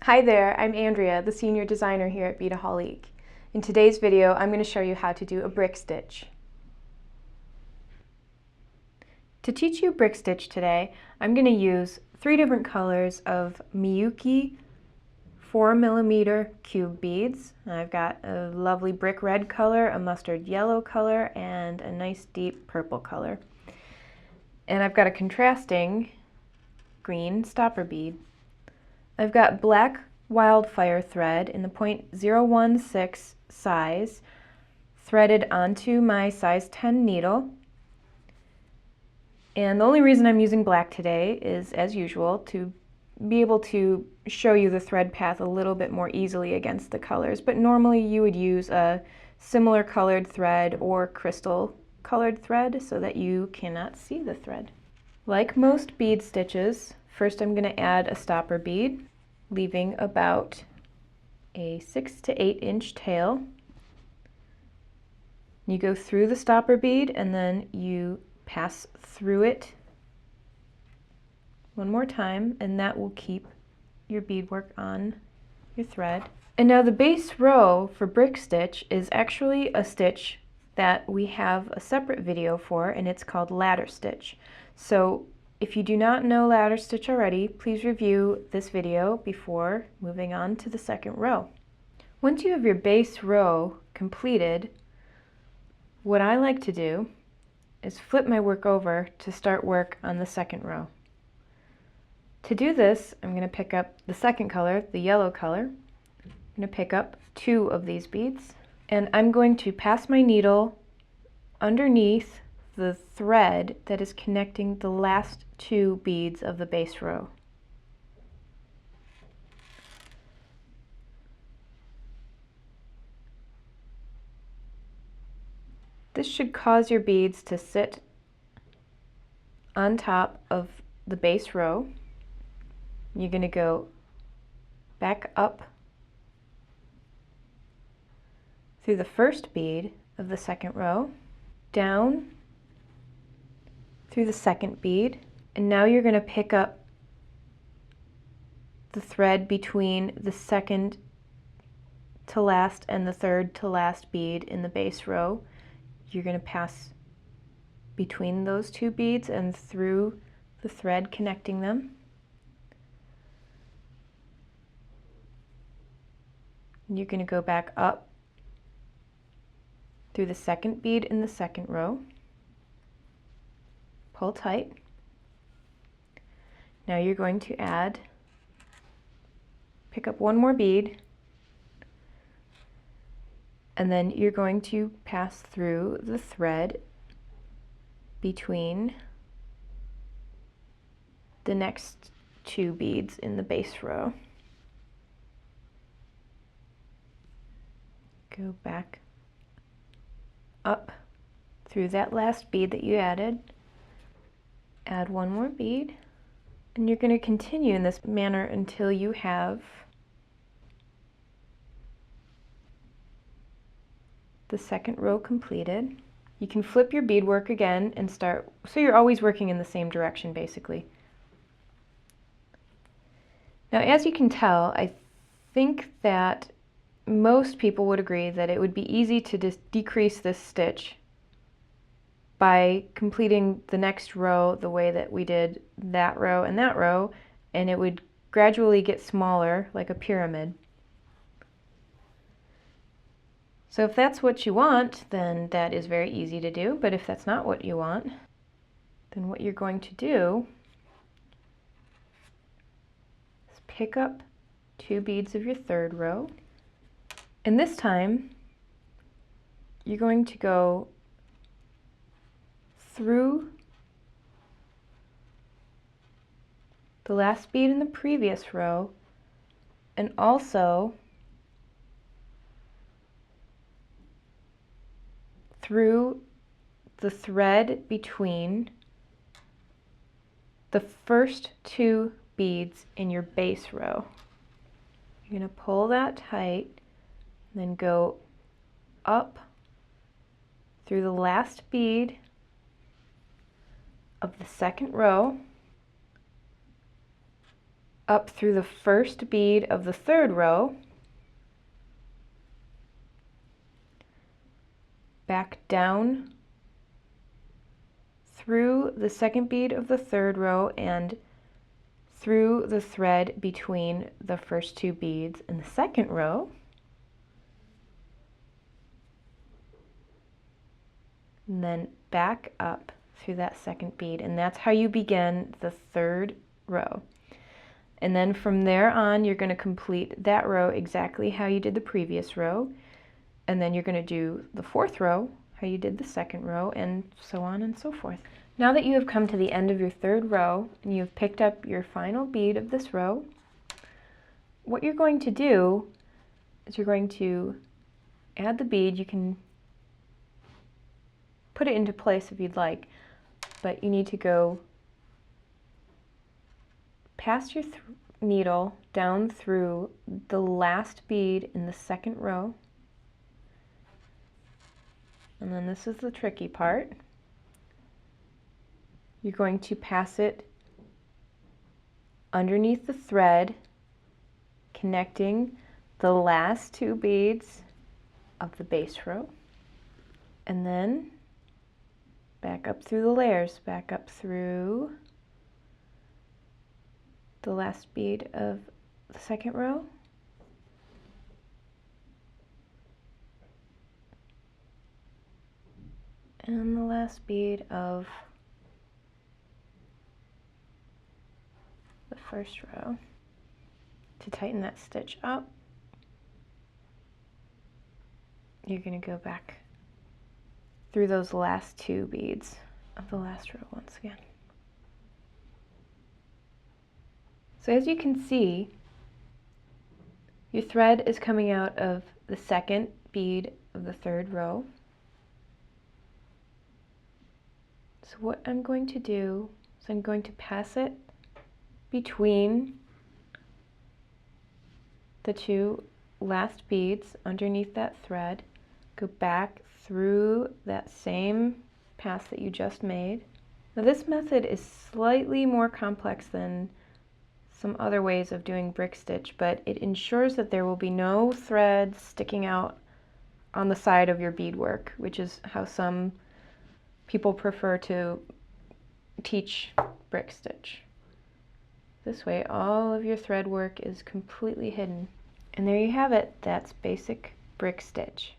Hi there, I'm Andrea, the senior designer here at Beadaholique. In today's video, I'm going to show you how to do a brick stitch. To teach you brick stitch today, I'm going to use 3 different colors of Miyuki 4mm cube beads. I've got a lovely brick red color, a mustard yellow color, and a nice deep purple color. And I've got a contrasting green stopper bead. I've got black Wildfire thread in the 0.016 size threaded onto my size 10 needle. And the only reason I'm using black today is, as usual, to be able to show you the thread path a little bit more easily against the colors. But normally you would use a similar colored thread or crystal colored thread so that you cannot see the thread. Like most bead stitches, first I'm going to add a stopper bead, leaving about a 6 to 8 inch tail. You go through the stopper bead and then you pass through it one more time, and that will keep your beadwork on your thread. And now the base row for brick stitch is actually a stitch that we have a separate video for, and it's called ladder stitch. So if you do not know ladder stitch already, please review this video before moving on to the second row. Once you have your base row completed, what I like to do is flip my work over to start work on the second row. To do this, I'm going to pick up the second color, the yellow color. I'm going to pick up 2 of these beads, and I'm going to pass my needle underneath the thread that is connecting the last 2 beads of the base row. This should cause your beads to sit on top of the base row. You're going to go back up through the first bead of the second row, down through the second bead, and now you're going to pick up the thread between the second to last and the third to last bead in the base row. You're going to pass between those 2 beads and through the thread connecting them. You're going to go back up through the second bead in the second row. Pull tight. Now you're going to pick up 1 more bead, and then you're going to pass through the thread between the next 2 beads in the base row. Go back up through that last bead that you added, add 1 more bead, and you're going to continue in this manner until you have the second row completed. You can flip your beadwork again and start, so you're always working in the same direction basically. Now, as you can tell, I think that most people would agree that it would be easy to just decrease this stitch by completing the next row the way that we did that row, and it would gradually get smaller like a pyramid. So if that's what you want, then that is very easy to do, but if that's not what you want, then what you're going to do is pick up 2 beads of your third row, and this time you're going to go through the last bead in the previous row and also through the thread between the first 2 beads in your base row. You're going to pull that tight, and then go up through the last bead of the second row, up through the first bead of the third row, back down through the second bead of the third row and through the thread between the first two beads in the second row, and then back up through that second bead, and that's how you begin the third row. And then from there on, you're going to complete that row exactly how you did the previous row, and then you're going to do the fourth row how you did the second row, and so on and so forth. Now that you have come to the end of your third row and you've picked up your final bead of this row, what you're going to do is you're going to add the bead. You can put it into place if you'd like, but you need to go past your needle down through the last bead in the second row, and then this is the tricky part. You're going to pass it underneath the thread, connecting the last two beads of the base row, and then back up through the layers, back up through the last bead of the second row, and the last bead of the first row. To tighten that stitch up, you're going to go back through those last two beads of the last row once again. So as you can see, your thread is coming out of the second bead of the third row. So what I'm going to do is I'm going to pass it between the two last beads underneath that thread, go back through that same pass that you just made. Now this method is slightly more complex than some other ways of doing brick stitch, but it ensures that there will be no threads sticking out on the side of your beadwork, which is how some people prefer to teach brick stitch. This way all of your thread work is completely hidden. And there you have it. That's basic brick stitch.